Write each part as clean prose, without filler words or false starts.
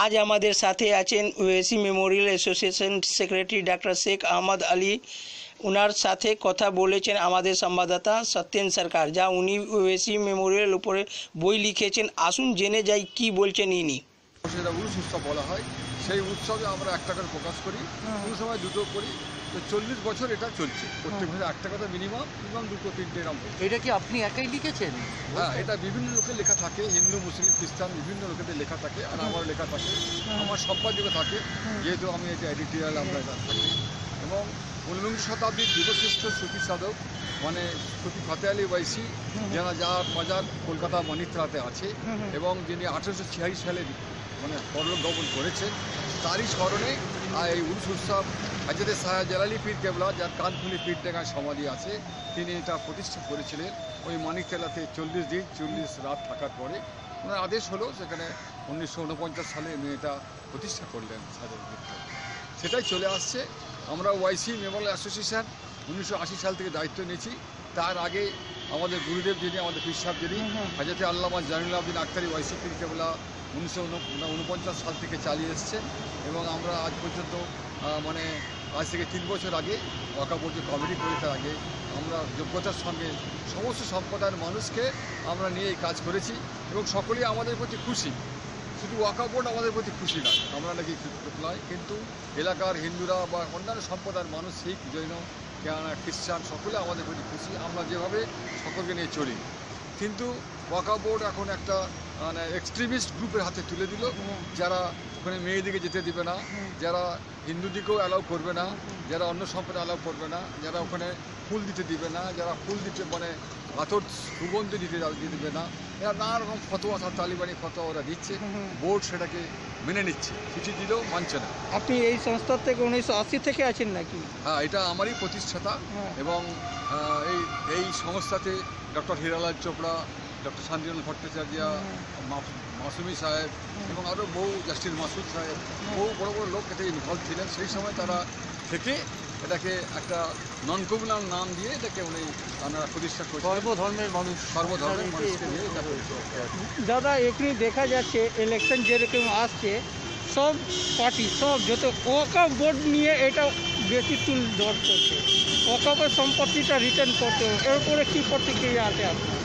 আজ আমাদের সাথে আছেন Owaisi memorial association secretary doctor Sheikh Ahmad Ali. ওনার সাথে কথা বলেছেন আমাদের সংবাদদাতা সত্যেন সরকার, যা উনি ওয়েসি মেমোরিয়াল উপরে বই লিখেছেন। আসুন জেনে যাই কি বলছেন ইনি। সেটা উরুস উৎসব বলা হয়। সেই উৎসবে আমরা একটা করে প্রকাশ করি, কোনো সময় দুটো করি। তো 40 বছর এটা চলছে, প্রত্যেক বছর একটা কথা মিনিমাম দুটো তিনটে এরকম। এটা কি আপনি একাই লিখেছেন? হ্যাঁ, এটা বিভিন্ন লোকের লেখা থাকে, হিন্দু মুসলিম খ্রিস্টান বিভিন্ন লোকেদের লেখা থাকে, আর আমার লেখা থাকে, আমার সম্পাদকও থাকে, যেহেতু আমি এটা এডিটোরিয়াল আমরা থাকি। এবং 19 শতাব্দীর যুগশ্রেষ্ঠ সুফি সাধক মানে সুফি ফতে আলী ওয়াইসি, যার মাজার কলকাতা মানিকতলাতে আছে, এবং যিনি 1886 সালে মানে পরলোক গমন করেছেন, তারই স্মরণে এই উরুস উৎসব হাজরত শাহ জালালি পীর কেবলা, যার কানফুলি পীরডাঙ্গায় সমাধি আছে, তিনি এটা প্রতিষ্ঠা করেছিলেন। ওই মানিকতলাতে 40 দিন 40 রাত থাকার পরে ওনার আদেশ হলো সেখানে 1949 সালে উনি এটা প্রতিষ্ঠা করলেন সাধক পীরকে। সেটাই চলে আসছে। আমরা ওয়াইসি মেমোরিয়াল অ্যাসোসিয়েশন 1980 সাল থেকে দায়িত্ব নিয়েছি। তার আগে আমাদের গুরুদেব যিনি, আমাদের পীর সাহেব যিনি হাজরত আল্লামা জাইনুল আবদিন আখতারি ওয়াইসি পীর কেবলা 1949 সাল থেকে চালিয়ে এসছেন। এবং আমরা আজ পর্যন্ত মানে আজ থেকে 3 বছর আগে ওয়াকফ বোর্ড যে কমিটি করে, তার আগে আমরা যোগ্যতার সঙ্গে সমস্ত সম্প্রদায়ের মানুষকে আমরা নিয়ে এই কাজ করেছি, এবং সকলেই আমাদের প্রতি খুশি। শুধু ওয়াকফ বোর্ড আমাদের প্রতি খুশি নয়, আমরা নাকি নয়, কিন্তু এলাকার হিন্দুরা বা অন্যান্য সম্প্রদায়ের মানুষ, শিখ জৈন কেননা খ্রিস্টান, সকলে আমাদের প্রতি খুশি আমরা যেভাবে সকলকে নিয়ে চলি। কিন্তু ওয়াকফ বোর্ড এখন একটা মানে এক্সট্রিমিস্ট গ্রুপের হাতে তুলে দিল, যারা ওখানে মেয়েদিকে যেতে দিবে না, যারা হিন্দুদিকেও অ্যালাউ করবে না, যারা অন্য সম্প্রদায় অ্যালাউ করবে না, যারা ওখানে ফুল দিতে দিবে না, যারা ফুল দিতে মানে আতর সুগন্ধি দিতে দিবে না, এরা নানা রকম ফতোয়া, তালিবানি ফতোয়া ওরা দিচ্ছে। বোর্ড সেটাকে মেনে নিচ্ছে, চিঠি দিলেও মানছে না। আপনি এই সংস্থার থেকে 1980 থেকে আছেন নাকি? হ্যাঁ, এটা আমারই প্রতিষ্ঠাতা। এবং এই সংস্থাতে ডক্টর হীরালাল চোপড়া, ডক্টর শান্তিলাল ভট্টাচার্য, মাসুমি সাহেব এবং আরও বহু জাস্টিস মাসুদ সাহেব, বহু বড় বড় লোক এতে ইনভলভ ছিলেন। সেই সময় তারা থেকে এটাকে একটা নন কমিউনাল নাম দিয়ে এটাকে উনি আমরা প্রতিষ্ঠা করি। সর্বধর্মের মানুষকে নিয়ে এটা দাদা, এখানে দেখা যাচ্ছে ইলেকশন যেরকম আসছে, সব পার্টি সব যত ওয়াকফ বোর্ড নিয়ে এটা বেশি তুল ধর করছে, ওয়াকফের সম্পত্তিটা রিটার্ন করতে হবে। এর উপরে কী প্রতিক্রিয়া আছে আপনার?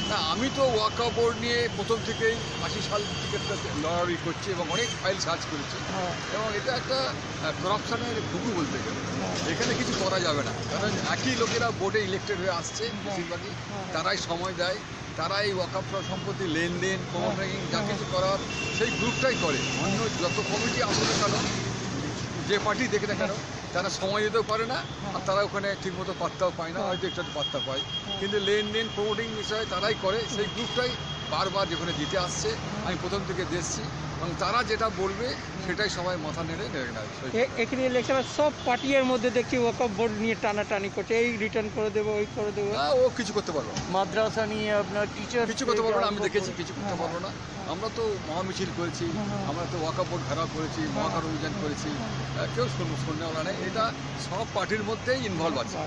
না, আমি তো ওয়াকফ বোর্ড নিয়ে প্রথম থেকেই 80 সাল থেকে লড়াই করছি এবং অনেক ফাইল সার্চ করেছি। এবং এটা একটা করাপশনের ঘুঘু বলতে গেলে। এখানে কিছু করা যাবে না, কারণ একই লোকেরা বোর্ডে ইলেক্টেড হয়ে আসছে বেশিরভাগই, তারাই সময় দেয়, তারাই ওয়াকফ সম্পত্তি লেনদেন প্রমোটিং যা কিছু করার সেই গ্রুপটাই করে। অন্য যত কমিটি আসলে কেন, যে পার্টি দেখে না কেন, তারা সময় দিতেও পারে না, আর তারা ওখানে ঠিকমতো পাত্তাও পায় না, হয়তো একটু পাত্তা পায়, কিন্তু লেনদেন প্রমোটিং বিষয়ে তারাই করে। সেই গ্রুপটাই বারবার যেখানে দিতে আসছে, আমি প্রথম থেকে দেখছি, এবং তারা যেটা বলবে সেটাই সবাই মাথা নেড়ে নেয়। এখানে ইলেকশনের সব পার্টির মধ্যে দেখছি ওয়াকফ বোর্ড নিয়ে টানাটানি করছে, এই রিটার্ন করে দেবো, ওই করে দেবো। ও কিছু করতে পারবো না, মাদ্রাসা নিয়ে আপনার টিচার কিছু করতে পারবো না, আমি দেখেছি কিছু করতে পারবো না। আমরা তো মহামিছিল করেছি, আমরা তো ওয়াকফ বোর্ড ঘেরাও করেছি, মহাকার অভিযান করেছি, কেউ শুনেওয়ালা নেই। এটা সব পার্টির মধ্যেই ইনভলভ আছে।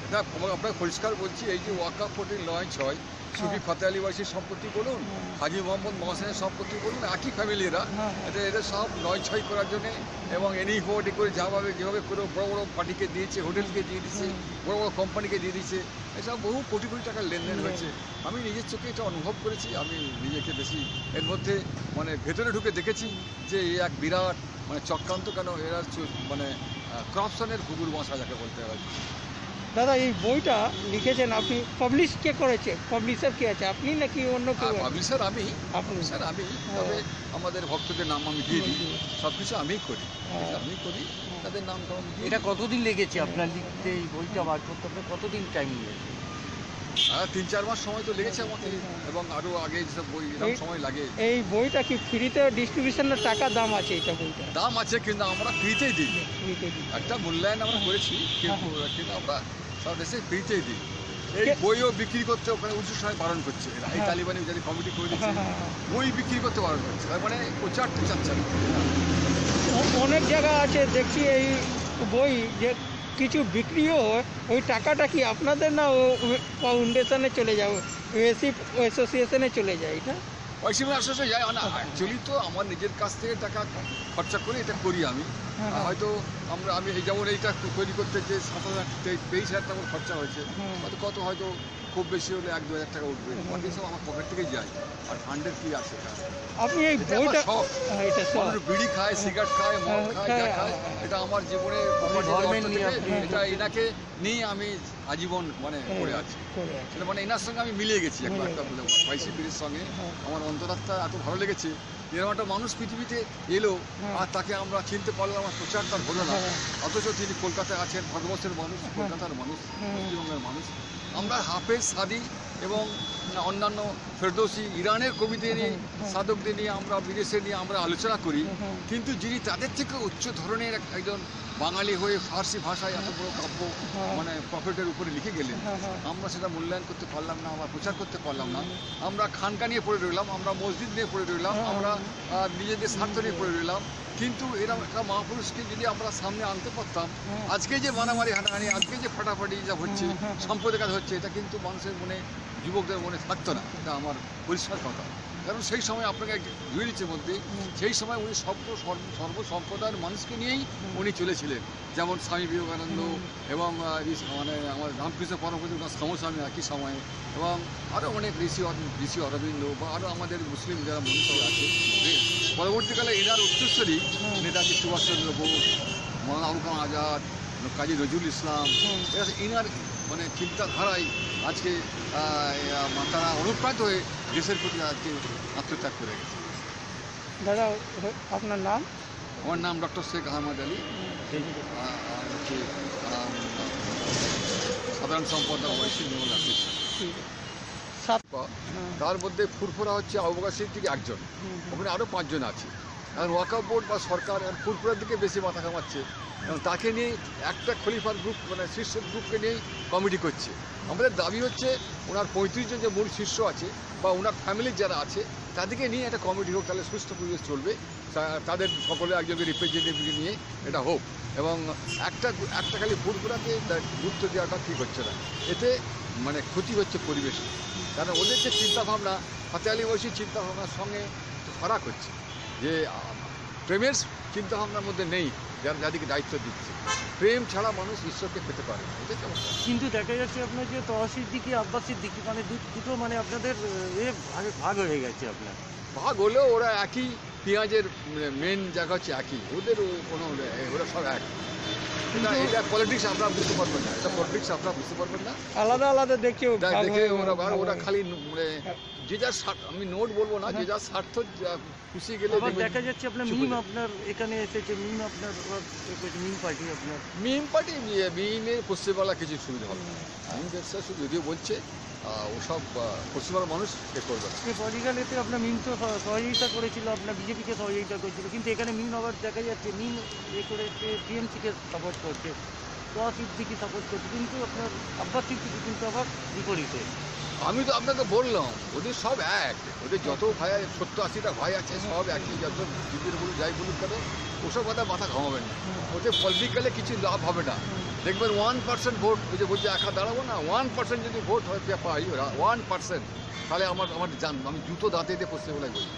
এটা আপনাকে পরিষ্কার বলছি, এই যে ওয়াকফ বোর্ডের লঞ্চ হয়, সুফি ফতে আলী ওয়াইসির সম্পত্তি বলুন, হাজি মোহাম্মদ মহসেনের সম্পত্তি বলুন, একই ফ্যামিলিরা এদের সব নয় ছয় করার জন্যে, এবং এনইফোর্ডি করে যেভাবে করে বড় বড় পার্টিকে দিয়েছে, হোটেলকে দিয়ে দিচ্ছে, বড় বড় কোম্পানিকে দিয়ে দিচ্ছে, এসব বহু কোটি কোটি টাকার লেনদেন হয়েছে। আমি নিজের চোখে এটা অনুভব করেছি, আমি নিজেকে বেশি এর মধ্যে মানে ভেতরে ঢুকে দেখেছি যে এই এক বিরাট মানে চক্রান্ত, কেন এরা মানে করাপশনের কুকুর বাসা যাকে বলতে হয়। দাদা, এই বইটা লিখেছেন আপনি, পাবলিশ কে করেছে? পাবলিশার কে আছে, আপনি নাকি অন্য কেউ? পাবলিশার আমি, তবে আমাদের ভক্তদের নাম আমি দিয়ে দিই, সব কিছু আমিই করি, তাদের নাম। এটা কতদিন লেগেছে আপনার লিখতে, এই বইটা বার করতে? আপনার কতদিন টাইম লেগেছে? 3-4 মাস সময় তো লেগেছে আমাকে, এবং আরও আগে যেসব বই এরকম সময় লাগে। এই বইটা কি ফ্রিতে ডিস্ট্রিবিউশনের টাকা দাম আছে? এটা বইটা দাম আছে, কিন্তু আমরা ফ্রিতেই দিই, একটা মূল্যায়ন আমরা করেছি, কিন্তু আমরা সব দেশে ফ্রিতেই দিই। এই বইও বিক্রি করতে ওখানে উঁচু সময় বারণ করছে, এই তালিবানি যদি কমিটি করে দিচ্ছে, বই বিক্রি করতে বারণ করছে, তার মানে প্রচারটা চাচ্ছে না। অনেক জায়গা আছে দেখছি এই বই যে কিছু বিক্রিও হয়, ওই টাকাটা কি আপনাদের না ফাউন্ডেশনে চলে যাবে, ওয়েসি অ্যাসোসিয়েশনে চলে যায়? এটা পয়সা আশ্বাসে যায় না, অ্যাকচুয়ালি তো আমার নিজের কাছ থেকে টাকা খরচা করে এটা করি আমি। হয়তো আমি এই যেমন এইটা তৈরি করতে যে 27,000-23,000 টাকা খরচা হয়েছে, হয়তো কত হয়তো খুব বেশি হলে 1-2 হাজার টাকা উঠবে, বাকি সব আমার পকেট থেকেই যায়। আর ফান্ডের কি আছে? আপনি এই এটা আমার বইটা শখ। এটা সব মানুষ বিড়ি খায়, সিগারেট খায়, মদ খায়, যা খায়, এটা আমার জীবনে ধর্মের নিয়ে এটা এনাকে নিয়ে আমি আজীবন মানে করে আছি। সেটা মানে এনার সঙ্গে আমি মিলিয়ে গেছি একটা পাইসি পীরের সঙ্গে। আমার অন্তরাত্মা এত ভালো লেগেছে, এরকম একটা মানুষ পৃথিবীতে এলো আর তাকে আমরা চিনতে পারলাম, আমার প্রচার তার হলো না, অথচ তিনি কলকাতায় আছেন, ভারতবর্ষের মানুষ, কলকাতার মানুষ, পশ্চিমবঙ্গের মানুষ। আমরা হাফেজ, সাদি এবং অন্যান্য ফেরদৌসি, ইরানের কবিদের নিয়ে, সাধকদের নিয়ে, আমরা বিদেশে নিয়ে আমরা আলোচনা করি, কিন্তু যিনি তাদের থেকে উচ্চ ধরনের একজন বাঙালি হয়ে ফার্সি ভাষায় এত বড় কাব্য মানে প্রফেটের উপরে লিখে গেলেন, আমরা সেটা মূল্যায়ন করতে পারলাম না, আমরা প্রচার করতে পারলাম না। আমরা খানকা নিয়ে পড়ে রইলাম, আমরা মসজিদ নিয়ে পড়ে রইলাম, আমরা নিজেদের স্বার্থ নিয়ে পড়ে রইলাম। কিন্তু এরকম একটা মহাপুরুষকে যদি আমরা সামনে আনতে পারতাম, আজকে যে মারামারি হানাহানি, আজকে যে ফাটাফাটি যা হচ্ছে, সম্পদের কাজ হচ্ছে, এটা কিন্তু মানুষের মনে, যুবকদের মনে থাকতো না। এটা আমার পরিষ্কার কথা। কারণ সেই সময় আপনাকে ধুয়ে দিচ্ছে মধ্যে, সেই সময় উনি সর্বসম্প্রদায়ের মানুষকে নিয়েই উনি চলেছিলেন। যেমন স্বামী বিবেকানন্দ এবং মানে আমার রামকৃষ্ণ পরমহংস সমস্বামী একই সময়ে, এবং আরও অনেক ঋষি অরবিন্দ বা আরও আমাদের মুসলিম যারা মনীষী আছে। পরবর্তীকালে এনার উত্তরসূরি নেতাজি সুভাষচন্দ্র বোস, মৌলানা আবুল কালাম আজাদ, কাজী নজরুল ইসলাম, এনার মানে চিন্তাধারায় আজকে তারা অনুপ্রাণিত হয়ে দেশের প্রতি আজকে আত্মত্যাগ করে গেছে। দাদা আপনার নাম? আমার নাম ডক্টর শেখ আহমদ আলী, আর হচ্ছে সাধারণ সম্পাদক ওয়াইসি নির্মল আসিস। তার মধ্যে ফুরফুরা হচ্ছে অবকাশের দিকে একজন, ওখানে আরও 5 জন আছে। এখন ওয়াকফ বোর্ড বা সরকার ফুরফুরার দিকে বেশি মাথা কামাচ্ছে, এবং তাকে নিয়ে একটা খলিফার গ্রুপ মানে শীর্ষের গ্রুপকে নিয়েই কমিটি করছে। আমাদের দাবি হচ্ছে ওনার 35 জন যে মূল শীর্ষ আছে বা ওনার ফ্যামিলির যারা আছে তাদেরকে নিয়ে একটা কমিটি হোক, তাহলে সুস্থ পরিবেশ চলবে। তাদের সকলে একজনকে রিপ্রেজেন্টেটিভ নিয়ে এটা হোক, এবং একটা খালি ফুরফুরাকে গুরুত্ব দেওয়াটা ঠিক হচ্ছে না, এতে মানে ক্ষতি হচ্ছে পরিবেশ। কারণ ওদের যে চিন্তাভাবনা, ফাতে আলী ওয়াইসির চিন্তাভাবনার সঙ্গে ফারাক হচ্ছে, যে প্রেমের চিন্তাভাবনার মধ্যে নেই যাদেরকে দায়িত্ব দিচ্ছে। প্রেম ছাড়া মানুষ ঈশ্বরকে পেতে পারে না, এটা কেমন? কিন্তু দেখা যাচ্ছে আপনার যে তহসিল দিকে আব্বাসের দিকে মানে দুটো মানে আপনাদের ভাগ হয়ে গেছে আপনার। ভাগ হলেও ওরা একই, পেঁয়াজের মেন জায়গা হচ্ছে একই, ওদের কোনো ওরা সব এক। এটা পলিটিক্স আপনারা বুঝতে পারবেন না, এটা পলিটিক্স আপনারা বুঝতে পারবেন না, আলাদা আলাদা দেখে ওরা খালি মানে যে যার স্বার্থ, আমি নোট বলবো না, যে যার স্বার্থ খুশি গেলে। দেখা যাচ্ছে আপনার মিম আপনার এখানে এসেছে, মিম আপনার মিম পার্টি আপনার মিমের পশ্চিমবাংলা কিছু সুবিধা হবে না। মিম ব্যবসা যদিও বলছে ওসব পশ্চিমবাংলার মানুষ এ করবে না। পলিটিক্যাল এতে আপনার মিম তো সহযোগিতা করেছিল, আপনার বিজেপিকে সহযোগিতা করেছিল, কিন্তু এখানে মিম আবার দেখা যাচ্ছে মিম এ করেছে টিএমসিকে সাপোর্ট করছে, তহসিল দিকে সাপোর্ট করছে, কিন্তু আপনার আব্বাস সিদ্দিকি কিন্তু আবার বিপরীতে। আমি তো আপনাকে বললাম ওদের সব এক, ওদের যত ভাই 70-80টা ভাই আছে সব একই, যত দিদির বলুক যাই বলুক কেন ওসব কথা মাথা ঘামাবেন না, ওদের পলিটিক্যালে কিছু লাভ হবে না। দেখবেন 1% ভোট, ওই যে বলছে একা দাঁড়াবো না, 1% যদি ভোট হয় পাই ওরা 1%, তাহলে আমার জান আমি জুতো দাঁতে দিয়ে পশ্চিমবাংলায় বলি।